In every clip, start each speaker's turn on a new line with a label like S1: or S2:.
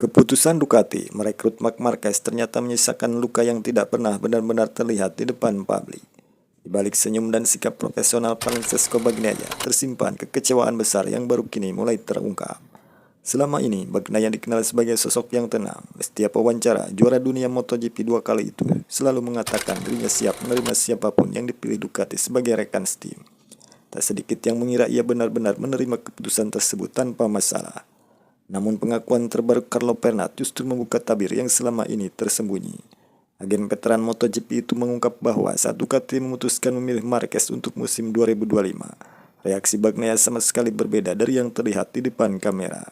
S1: Keputusan Ducati merekrut Marc Marquez ternyata menyisakan luka yang tidak pernah benar-benar terlihat di depan publik. Di balik senyum dan sikap profesional Francesco Bagnaia, tersimpan kekecewaan besar yang baru kini mulai terungkap. Selama ini, Bagnaia dikenal sebagai sosok yang tenang. Di setiap wawancara, juara dunia MotoGP 2 kali itu selalu mengatakan dirinya siap menerima siapapun yang dipilih Ducati sebagai rekan setim. Tak sedikit yang mengira ia benar-benar menerima keputusan tersebut tanpa masalah. Namun pengakuan terbaru Carlo Pernat justru membuka tabir yang selama ini tersembunyi. Agen veteran MotoGP itu mengungkap bahwa saat Ducati memutuskan memilih Marquez untuk musim 2025, reaksi Bagnaia sama sekali berbeda dari yang terlihat di depan kamera.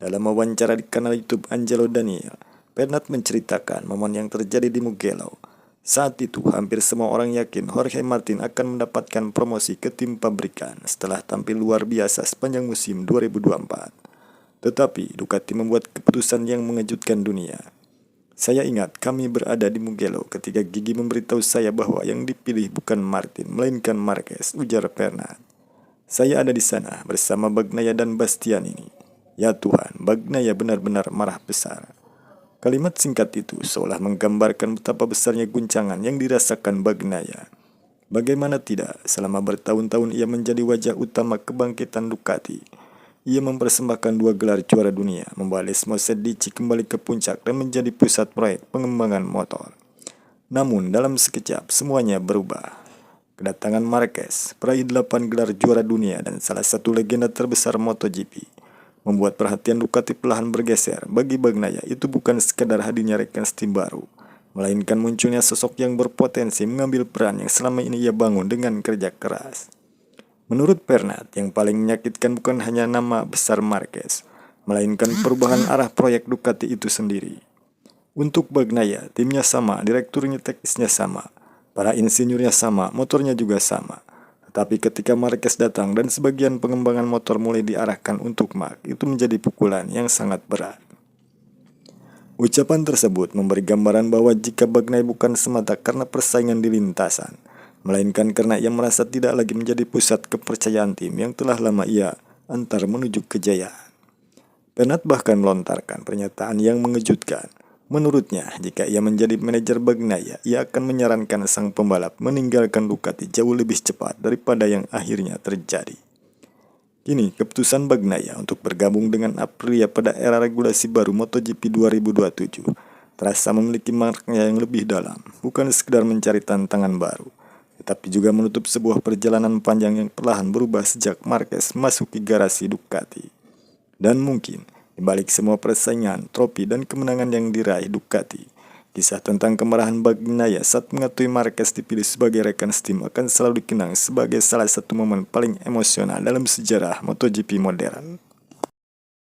S1: Dalam wawancara di kanal YouTube Angelo Daniel, Pernat menceritakan momen yang terjadi di Mugello. Saat itu, hampir semua orang yakin Jorge Martin akan mendapatkan promosi ke tim pabrikan setelah tampil luar biasa sepanjang musim 2024. Tetapi Ducati membuat keputusan yang mengejutkan dunia. Saya ingat kami berada di Mugello ketika Gigi memberitahu saya bahwa yang dipilih bukan Martin, melainkan Marquez, ujar Pernat. Saya ada di sana bersama Bagnaia dan Bastianini. Ya Tuhan, Bagnaia benar-benar marah besar. Kalimat singkat itu seolah menggambarkan betapa besarnya guncangan yang dirasakan Bagnaia. Bagaimana tidak, selama bertahun-tahun ia menjadi wajah utama kebangkitan Ducati. Ia mempersembahkan 2 gelar juara dunia, membawa Les Mosedici kembali ke puncak dan menjadi pusat proyek pengembangan motor. Namun dalam sekejap semuanya berubah. Kedatangan Marquez, peraih 8 gelar juara dunia dan salah satu legenda terbesar MotoGP, membuat perhatian Ducati perlahan bergeser. Bagi Bagnaia itu bukan sekadar hadirnya rekan setim baru, melainkan munculnya sosok yang berpotensi mengambil peran yang selama ini ia bangun dengan kerja keras. Menurut Pernat, yang paling menyakitkan bukan hanya nama besar Marquez, melainkan perubahan arah proyek Ducati itu sendiri. Untuk Bagnaia, timnya sama, direkturnya teknisnya sama, para insinyurnya sama, motornya juga sama. Tetapi ketika Marquez datang dan sebagian pengembangan motor mulai diarahkan untuk Marc, itu menjadi pukulan yang sangat berat. Ucapan tersebut memberi gambaran bahwa jika Bagnaia bukan semata karena persaingan di lintasan, melainkan karena ia merasa tidak lagi menjadi pusat kepercayaan tim yang telah lama ia antar menuju kejayaan. Pernat bahkan melontarkan pernyataan yang mengejutkan. Menurutnya, jika ia menjadi manajer Bagnaia, ia akan menyarankan sang pembalap meninggalkan Ducati jauh lebih cepat daripada yang akhirnya terjadi. Kini, keputusan Bagnaia untuk bergabung dengan Aprilia pada era regulasi baru MotoGP 2027 terasa memiliki makna yang lebih dalam, bukan sekedar mencari tantangan baru, tetapi juga menutup sebuah perjalanan panjang yang perlahan berubah sejak Marquez masuki garasi Ducati. Dan mungkin, di balik semua persaingan, trofi dan kemenangan yang diraih Ducati, kisah tentang kemarahan Bagnaia saat mengetahui Marquez dipilih sebagai rekan setim akan selalu dikenang sebagai salah satu momen paling emosional dalam sejarah MotoGP modern.